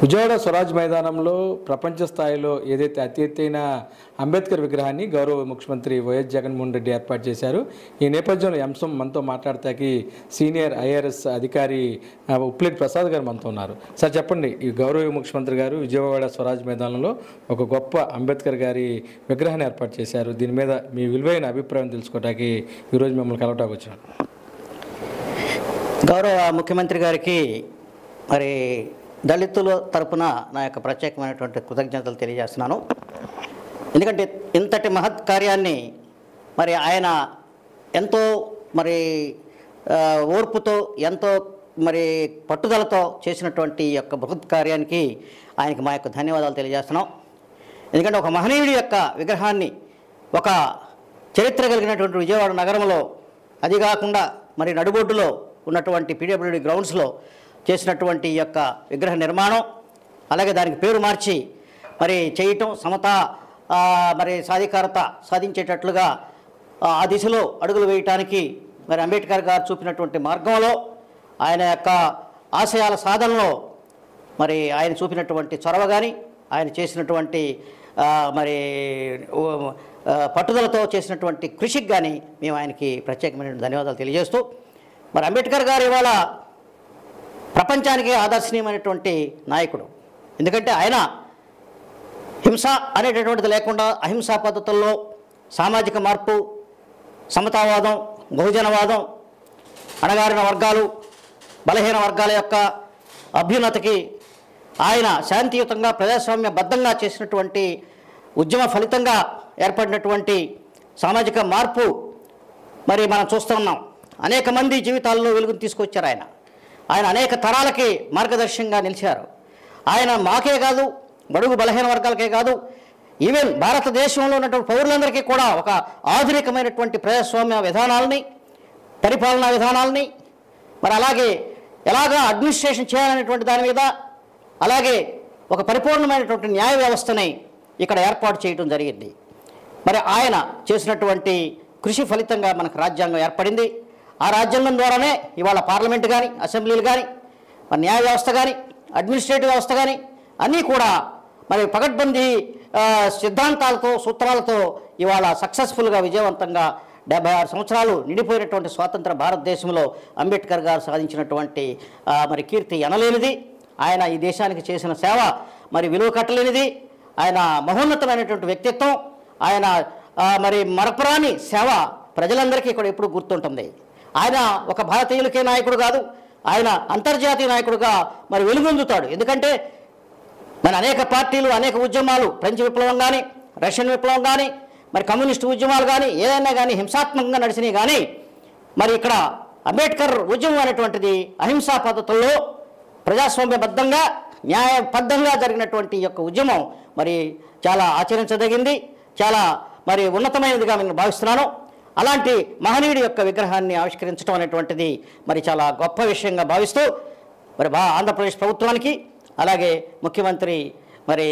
విజయవాడ స్వరాజ్ మైదానంలో ప్రపంచ స్థాయిలో ఏదైతే అతి ఎత్తైన అంబేద్కర్ విగ్రహాన్ని గౌరవ ముఖ్యమంత్రి వైఎస్ జగన్మోహన్ రెడ్డి ఏర్పాటు చేశారు. ఈ నేపథ్యంలో అంశం మనతో మాట్లాడతాకి సీనియర్ ఐఆర్ఎస్ అధికారి ఉప్పిరెడ్డి ప్రసాద్ గారు మనతో ఉన్నారు. సార్ చెప్పండి, ఈ గౌరవ ముఖ్యమంత్రి గారు విజయవాడ స్వరాజ్ మైదానంలో ఒక గొప్ప అంబేద్కర్ గారి విగ్రహాన్ని ఏర్పాటు చేశారు. దీని మీద మీ విలువైన అభిప్రాయం తెలుసుకోవడానికి ఈరోజు మిమ్మల్ని కలవటానికి వచ్చాను. గౌరవ ముఖ్యమంత్రి గారికి మరి దళితుల తరపున నా యొక్క ప్రత్యేకమైనటువంటి కృతజ్ఞతలు తెలియజేస్తున్నాను. ఎందుకంటే ఇంతటి మహత్ కార్యాన్ని మరి ఆయన ఎంతో మరి ఓర్పుతో ఎంతో మరి పట్టుదలతో చేసినటువంటి యొక్క బృహత్ కార్యానికి ఆయనకి మా యొక్క ధన్యవాదాలు తెలియజేస్తున్నాం. ఎందుకంటే ఒక మహనీయుడి యొక్క విగ్రహాన్ని ఒక చరిత్ర కలిగినటువంటి విజయవాడ నగరంలో, అది కాకుండా మరి నడుబొడ్డులో ఉన్నటువంటి పీడబ్ల్యూడీ గ్రౌండ్స్లో చేసినటువంటి యొక్క విగ్రహ నిర్మాణం, అలాగే దానికి పేరు మార్చి మరి చేయటం, సమతా మరి సాధికారత సాధించేటట్లుగా ఆ దిశలో అడుగులు వేయటానికి మరి అంబేద్కర్ గారు చూపినటువంటి మార్గంలో, ఆయన యొక్క ఆశయాల సాధనలో మరి ఆయన చూపినటువంటి చొరవ కానీ, ఆయన చేసినటువంటి మరి పట్టుదలతో చేసినటువంటి కృషికి కానీ మేము ఆయనకి ప్రత్యేకమైన ధన్యవాదాలు తెలియజేస్తూ, మరి అంబేద్కర్ గారు ఇవాళ ప్రపంచానికి ఆదర్శనీయమైనటువంటి నాయకుడు. ఎందుకంటే ఆయన హింస అనేటటువంటిది లేకుండా అహింసా పద్ధతుల్లో సామాజిక మార్పు, సమతావాదం, బహుజనవాదం, అణగారిన వర్గాలు, బలహీన వర్గాల యొక్క అభ్యున్నతికి ఆయన శాంతియుతంగా ప్రజాస్వామ్యబద్ధంగా చేసినటువంటి ఉద్యమ ఫలితంగా ఏర్పడినటువంటి సామాజిక మార్పు మరి మనం చూస్తున్నాం. అనేక మంది జీవితాల్లో వెలుగును తీసుకొచ్చారు ఆయన. ఆయన అనేక తరాలకి మార్గదర్శకంగా నిలిచారు. ఆయన మాకే కాదు, బడుగు బలహీన వర్గాలకే కాదు, ఈవెన్ భారతదేశంలో ఉన్నటువంటి పౌరులందరికీ కూడా ఒక ఆధునికమైనటువంటి ప్రజాస్వామ్య విధానాలని, పరిపాలనా విధానాలని, మరి అలాగే ఎలాగా అడ్మినిస్ట్రేషన్ చేయాలనేటువంటి దాని మీద, అలాగే ఒక పరిపూర్ణమైనటువంటి న్యాయ వ్యవస్థని ఇక్కడ ఏర్పాటు చేయడం జరిగింది. మరి ఆయన చేసినటువంటి కృషి ఫలితంగా మనకు రాజ్యాంగం ఏర్పడింది. ఆ రాజ్యాంగం ద్వారానే ఇవాళ పార్లమెంట్ కానీ, అసెంబ్లీలు కానీ, మరి న్యాయ వ్యవస్థ కానీ, అడ్మినిస్ట్రేటివ్ వ్యవస్థ కానీ అన్నీ కూడా మరి పకడ్బందీ సిద్ధాంతాలతో, సూత్రాలతో ఇవాళ సక్సెస్ఫుల్గా విజయవంతంగా 76 సంవత్సరాలు నిండిపోయినటువంటి స్వాతంత్ర భారతదేశంలో అంబేద్కర్ గారు సాధించినటువంటి మరి కీర్తి ఎనలేనిది. ఆయన ఈ దేశానికి చేసిన సేవ మరి విలువ కట్టలేనిది. ఆయన మహోన్నతమైనటువంటి వ్యక్తిత్వం, ఆయన మరి మరపురాని సేవ ప్రజలందరికీ కూడా ఎప్పుడు గుర్తుంటుంది. ఆయన ఒక భారతీయులకే నాయకుడు కాదు, ఆయన అంతర్జాతీయ నాయకుడుగా మరి వెలుగొందుతాడు. ఎందుకంటే మన అనేక పార్టీలు, అనేక ఉద్యమాలు, ఫ్రెంచ్ విప్లవం కానీ, రష్యన్ విప్లవం కానీ, మరి కమ్యూనిస్టు ఉద్యమాలు కానీ, ఏదైనా కానీ హింసాత్మకంగా నడిచినాయి. కానీ మరి ఇక్కడ అంబేద్కర్ ఉద్యమం అనేటువంటిది అహింసా పద్ధతుల్లో ప్రజాస్వామ్యబద్ధంగా, న్యాయబద్ధంగా జరిగినటువంటి యొక్క ఉద్యమం మరి చాలా ఆచరించదగింది, చాలా మరి ఉన్నతమైనదిగా నేను భావిస్తున్నాను. అలాంటి మహనీయుడి యొక్క విగ్రహాన్ని ఆవిష్కరించడం అనేటువంటిది మరి చాలా గొప్ప విషయంగా భావిస్తూ మరి ఆంధ్రప్రదేశ్ ప్రభుత్వానికి, అలాగే ముఖ్యమంత్రి మరి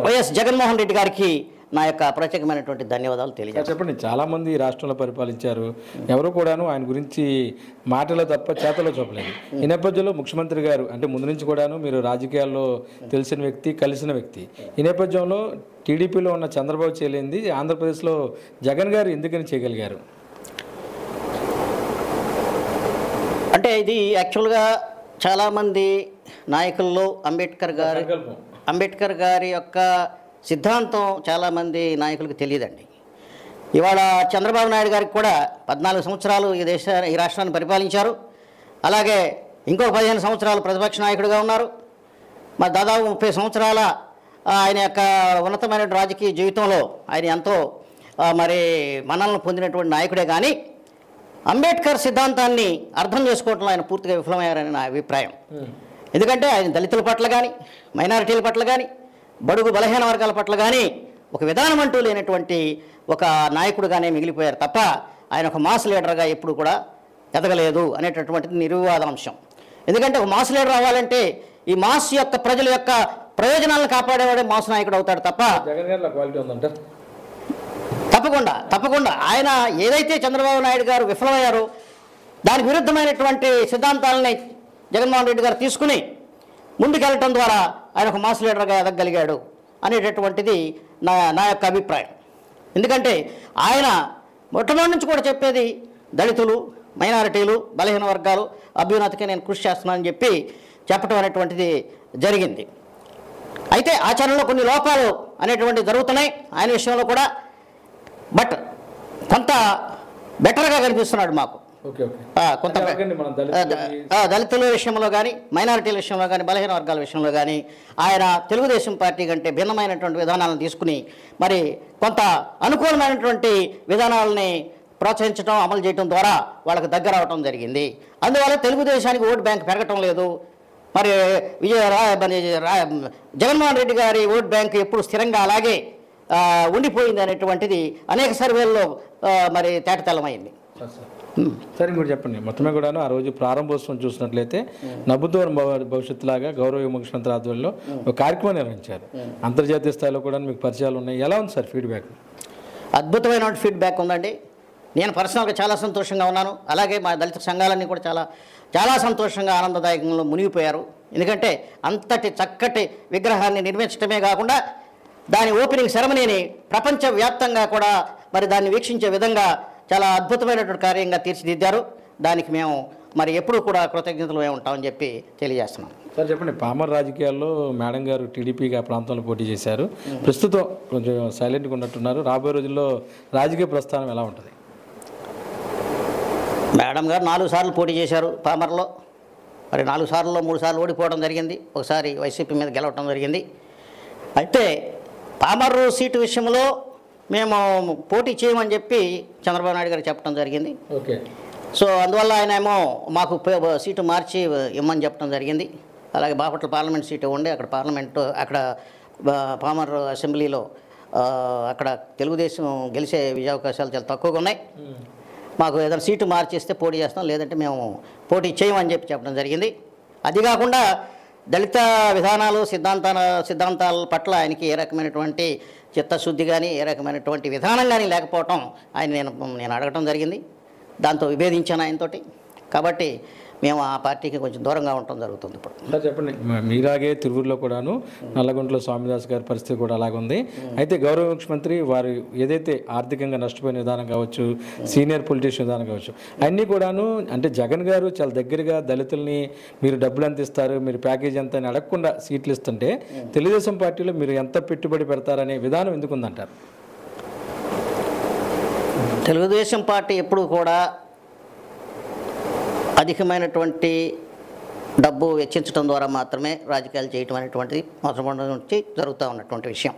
వైఎస్ జగన్మోహన్ రెడ్డి గారికి నా యొక్క ప్రత్యేకమైనటువంటి ధన్యవాదాలు తెలియజేస్తాను. చెప్పండి, చాలామంది రాష్ట్రంలో పరిపాలించారు, ఎవరు కూడాను ఆయన గురించి మాటలో తప్ప చేతలో చూపలేదు. ఈ నేపథ్యంలో ముఖ్యమంత్రి గారు అంటే ముందు నుంచి కూడాను మీరు రాజకీయాల్లో తెలిసిన వ్యక్తి, కలిసిన వ్యక్తి. ఈ నేపథ్యంలో టీడీపీలో ఉన్న చంద్రబాబు చేయలేంది ఆంధ్రప్రదేశ్లో జగన్ గారు ఎందుకని చేయగలిగారు? అంటే ఇది యాక్చువల్గా చాలామంది నాయకుల్లో అంబేద్కర్ గారి యొక్క సిద్ధాంతం చాలామంది నాయకులకు తెలియదండి. ఇవాళ చంద్రబాబు నాయుడు గారికి కూడా 14 సంవత్సరాలు ఈ రాష్ట్రాన్ని పరిపాలించారు. అలాగే ఇంకో 15 సంవత్సరాలు ప్రతిపక్ష నాయకుడిగా ఉన్నారు. మరి దాదాపు 30 సంవత్సరాల ఆయన యొక్క ఉన్నతమైన రాజకీయ జీవితంలో ఆయన ఎంతో మరి మన్ననలు పొందినటువంటి నాయకుడే. కానీ అంబేద్కర్ సిద్ధాంతాన్ని అర్థం చేసుకోవడంలో ఆయన పూర్తిగా విఫలమయ్యారని నా అభిప్రాయం. ఎందుకంటే ఆయన దళితుల పట్ల కానీ, మైనారిటీల పట్ల కానీ, బడుగు బలహీన వర్గాల పట్ల కానీ ఒక విధానం అంటూ లేనటువంటి ఒక నాయకుడుగానే మిగిలిపోయారు తప్ప ఆయన ఒక మాస్ లీడర్గా ఎప్పుడు కూడా ఎదగలేదు అనేటటువంటిది నిర్వివాదాంశం. ఎందుకంటే ఒక మాస్ లీడర్ అవ్వాలంటే ఈ మాస్ యొక్క ప్రజల యొక్క ప్రయోజనాలను కాపాడేవాడే మాస్ నాయకుడు అవుతాడు తప్ప తప్పకుండా ఆయన ఏదైతే చంద్రబాబు నాయుడు గారు విఫలమయ్యారో దానికి విరుద్ధమైనటువంటి సిద్ధాంతాలని జగన్మోహన్ రెడ్డి గారు తీసుకుని ముందుకెళ్ళటం ద్వారా ఆయన ఒక మాస్ లీడర్గా ఎదగగలిగాడు అనేటటువంటిది నా యొక్క అభిప్రాయం. ఎందుకంటే ఆయన మొట్టమొదటి నుంచి కూడా చెప్పేది దళితులు, మైనారిటీలు, బలహీన వర్గాలు అభ్యున్నతికి నేను కృషి చేస్తున్నానని చెప్పడం అనేటువంటిది జరిగింది. అయితే ఆచరణలో కొన్ని లోపాలు అనేటువంటివి జరుగుతున్నాయి ఆయన విషయంలో కూడా. బట్ కొంత బెటర్గా కనిపిస్తున్నాడు మాకు. కొంత దళితుల విషయంలో కానీ, మైనారిటీల విషయంలో కానీ, బలహీన వర్గాల విషయంలో కానీ ఆయన తెలుగుదేశం పార్టీ కంటే భిన్నమైనటువంటి విధానాలను తీసుకుని మరి కొంత అనుకూలమైనటువంటి విధానాలని ప్రోత్సహించడం, అమలు చేయడం ద్వారా వాళ్ళకి దగ్గర అవడం జరిగింది. అందువల్ల తెలుగుదేశానికి ఓటు బ్యాంక్ పెరగటం లేదు. మరి జగన్మోహన్ రెడ్డి గారి ఓట్ బ్యాంక్ ఎప్పుడు స్థిరంగా అలాగే ఉండిపోయింది అనేటువంటిది అనేక సర్వేల్లో మరి తేటతెల్లమైంది. సరే మీరు చెప్పండి, మొత్తమే కూడాను ఆ రోజు ప్రారంభోత్సవం చూసినట్లయితే నవ్వుతోన భవిష్యత్తులాగా గౌరవ ముఖ్యమంత్రి ఆధ్వర్యంలో ఒక కార్యక్రమం నిర్వహించారు. అంతర్జాతీయ స్థాయిలో కూడా మీకు పరిచయాలు ఉన్నాయి. ఎలా ఉంది సార్ ఫీడ్బ్యాక్? అద్భుతమైన ఫీడ్బ్యాక్ ఉందండి. నేను పర్సనల్గా చాలా సంతోషంగా ఉన్నాను. అలాగే మా దళిత సంఘాలన్నీ కూడా చాలా సంతోషంగా ఆనందదాయకంలో మునిగిపోయారు. ఎందుకంటే అంతటి చక్కటి విగ్రహాన్ని నిర్మించడమే కాకుండా దాని ఓపెనింగ్ సెరమనీని ప్రపంచవ్యాప్తంగా కూడా మరి దాన్ని వీక్షించే విధంగా చాలా అద్భుతమైనటువంటి కార్యంగా తీర్చిదిద్దారు. దానికి మేము మరి ఎప్పుడూ కూడా కృతజ్ఞతలు ఉంటామని చెప్పి తెలియజేస్తున్నాం. సార్ చెప్పండి, పామర్ రాజకీయాల్లో మేడం గారు టీడీపీగా ప్రాంతంలో పోటీ చేశారు. ప్రస్తుతం కొంచెం సైలెంట్గా ఉన్నట్టున్నారు. రాబోయే రోజుల్లో రాజకీయ ప్రస్థానం ఎలా ఉంటుంది? మేడం గారు 4 సార్లు పోటీ చేశారు పామర్లో. మరి 4 సార్లలో 3 సార్లు ఓడిపోవడం జరిగింది. ఒకసారి వైసీపీ మీద గెలవడం జరిగింది. అయితే పామర్రు సీటు విషయంలో మేము పోటీ చేయమని చెప్పి చంద్రబాబు నాయుడు గారు చెప్పడం జరిగింది. ఓకే. సో అందువల్ల ఆయన ఏమో మాకు సీటు మార్చి ఇమ్మని చెప్పడం జరిగింది. అలాగే బాపట్ల పార్లమెంట్ సీటు ఉండి అక్కడ పామర్ అసెంబ్లీలో అక్కడ తెలుగుదేశం గెలిచే విజయావకాశాలు చాలా తక్కువగా ఉన్నాయి. మాకు ఏదైనా సీటు మార్చేస్తే పోటీ చేస్తాం, లేదంటే మేము పోటీ చేయమని చెప్పడం జరిగింది. అది కాకుండా దళిత విధానాలు సిద్ధాంతాల పట్ల ఆయనకి ఏ రకమైనటువంటి చిత్తశుద్ధి కానీ, ఏ రకమైనటువంటి విధానం కానీ లేకపోవటం నేను అడగటం జరిగింది. దాంతో విభేదించాను ఆయనతోటి. కాబట్టి మేము ఆ పార్టీకి కొంచెం దూరంగా ఉండటం జరుగుతుంది. ఇప్పుడు సార్ చెప్పండి, మీలాగే తిరువురులో కూడాను నల్లగుంటలో స్వామిదాస్ గారి పరిస్థితి కూడా అలాగుంది. అయితే గౌరవ ముఖ్యమంత్రి వారు ఏదైతే ఆర్థికంగా నష్టపోయిన విధానం కావచ్చు, సీనియర్ పొలిటీషియన్ విధానం కావచ్చు, అన్నీ కూడాను అంటే జగన్ గారు చాలా దగ్గరగా దళితుల్ని మీరు డబ్బులు ఎంత ఇస్తారు, మీరు ప్యాకేజ్ ఎంత అని అడగకుండా సీట్లు ఇస్తుంటే తెలుగుదేశం పార్టీలో మీరు ఎంత పెట్టుబడి పెడతారనే విధానం ఎందుకు ఉందంటారు? తెలుగుదేశం పార్టీ ఎప్పుడు కూడా అధికమైనటువంటి డబ్బు వెచ్చించడం ద్వారా మాత్రమే రాజకీయాలు చేయటం అనేటువంటిది మొదటి నుంచి జరుగుతూ ఉన్నటువంటి విషయం.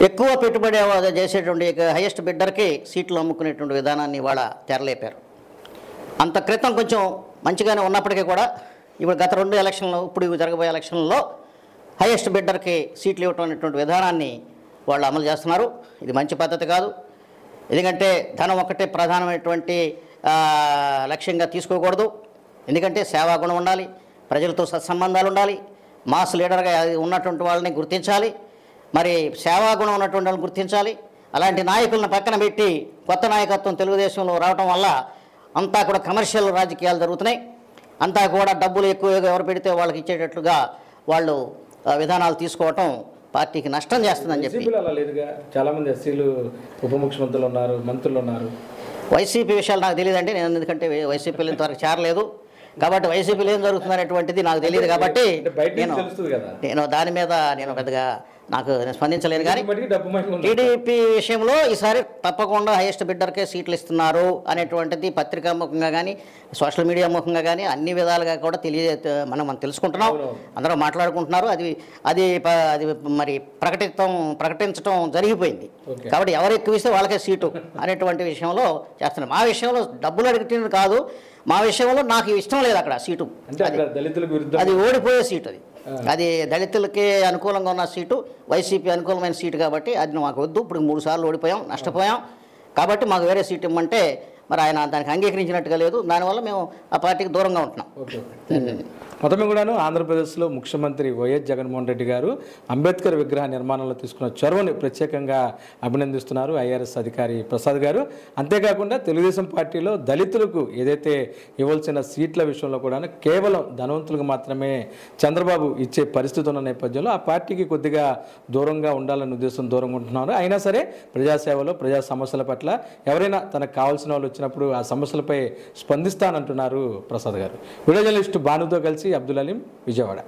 ఎక్కువ పెట్టుబడి చేసేటువంటి హైయెస్ట్ బిడ్డర్కి సీట్లు అమ్ముకునేటువంటి విధానాన్ని ఇవాళ తెరలేపారు. అంత క్రితం కొంచెం మంచిగానే ఉన్నప్పటికీ కూడా ఇప్పుడు గత 2 ఎలక్షన్లు, ఇప్పుడు జరగబోయే ఎలక్షన్లలో హైయెస్ట్ బిడ్డర్కి సీట్లు ఇవ్వటం అనేటువంటి విధానాన్ని వాళ్ళు అమలు చేస్తున్నారు. ఇది మంచి పద్ధతి కాదు. ఎందుకంటే ధనం ఒక్కటే ప్రధానమైనటువంటి లక్ష్యంగా తీసుకోకూడదు. ఎందుకంటే సేవాగుణం ఉండాలి, ప్రజలతో సత్సంబంధాలు ఉండాలి, మాస్ లీడర్గా ఉన్నటువంటి వాళ్ళని గుర్తించాలి, మరి సేవాగుణం ఉన్నటువంటి వాళ్ళని గుర్తించాలి. అలాంటి నాయకులను పక్కన పెట్టి కొత్త నాయకత్వం తెలుగుదేశంలో రావటం వల్ల అంతా కూడా కమర్షియల్ రాజకీయాలు జరుగుతున్నాయి. అంతా కూడా డబ్బులు ఎక్కువగా ఎవరు పెడితే వాళ్ళకి ఇచ్చేటట్లుగా వాళ్ళు విధానాలు తీసుకోవటం పార్టీకి నష్టం చేస్తుందని చెప్పి. చాలామంది ఎస్సీలు ఉప ముఖ్యమంత్రులు ఉన్నారు, మంత్రులు ఉన్నారు. వైసీపీ విషయాలు నాకు తెలియదండి. నేను ఎందుకంటే వైసీపీలో ఇంతవరకు చేరలేదు కాబట్టి వైసీపీలో ఏం జరుగుతుంది అనేటువంటిది నాకు తెలియదు. కాబట్టి నేను దాని మీద పెద్దగా నేను స్పందించలేను. కానీ టీడీపీ విషయంలో ఈసారి తప్పకుండా హైయెస్ట్ బిడ్డర్కే సీట్లు ఇస్తున్నారు అనేటువంటిది పత్రికా ముఖంగా కానీ, సోషల్ మీడియా ముఖంగా కానీ అన్ని విధాలుగా కూడా మనం తెలుసుకుంటున్నాం. అందరూ మాట్లాడుకుంటున్నారు. అది మరి ప్రకటించడం జరిగిపోయింది. కాబట్టి ఎవరు ఎక్కువ ఇస్తే వాళ్ళకే సీటు అనేటువంటి విషయంలో చేస్తున్నాం. మా విషయంలో డబ్బులు అడిగితే కాదు, మా విషయంలో నాకు ఇష్టం లేదు అక్కడ సీటు. అది ఓడిపోయే సీటు. అది దళితులకి అనుకూలంగా ఉన్న సీటు, వైసీపీ అనుకూలమైన సీటు. కాబట్టి అది మాకు వద్దు. ఇప్పుడు 3 సార్లు ఓడిపోయాం, నష్టపోయాం. కాబట్టి మాకు వేరే సీటు ఇవ్వమంటే మరి ఆయన దానికి అంగీకరించినట్టుగా లేదు. దానివల్ల మేము ఆ పార్టీకి దూరంగా ఉంటున్నాం. మొత్తమే కూడాను ఆంధ్రప్రదేశ్లో ముఖ్యమంత్రి వైఎస్ జగన్మోహన్ రెడ్డి గారు అంబేద్కర్ విగ్రహ నిర్మాణంలో తీసుకున్న చొరవని ప్రత్యేకంగా అభినందిస్తున్నారు ఐఆర్ఎస్ అధికారి ప్రసాద్ గారు. అంతేకాకుండా తెలుగుదేశం పార్టీలో దళితులకు ఏదైతే ఇవ్వాల్సిన సీట్ల విషయంలో కూడా కేవలం ధనవంతులకు మాత్రమే చంద్రబాబు ఇచ్చే పరిస్థితి ఉన్న నేపథ్యంలో ఆ పార్టీకి కొద్దిగా దూరంగా ఉండాలనే ఉద్దేశం దూరంగా ఉంటున్నారు. అయినా సరే ప్రజాసేవలో ప్రజా సమస్యల పట్ల ఎవరైనా తనకు కావాల్సిన వాళ్ళు వచ్చినప్పుడు ఆ సమస్యలపై స్పందిస్తానంటున్నారు ప్రసాద్ గారు. వీడియో జర్నలిస్టు భానుతో కలిసి అబ్దుల్ అలీం, విజయవాడ.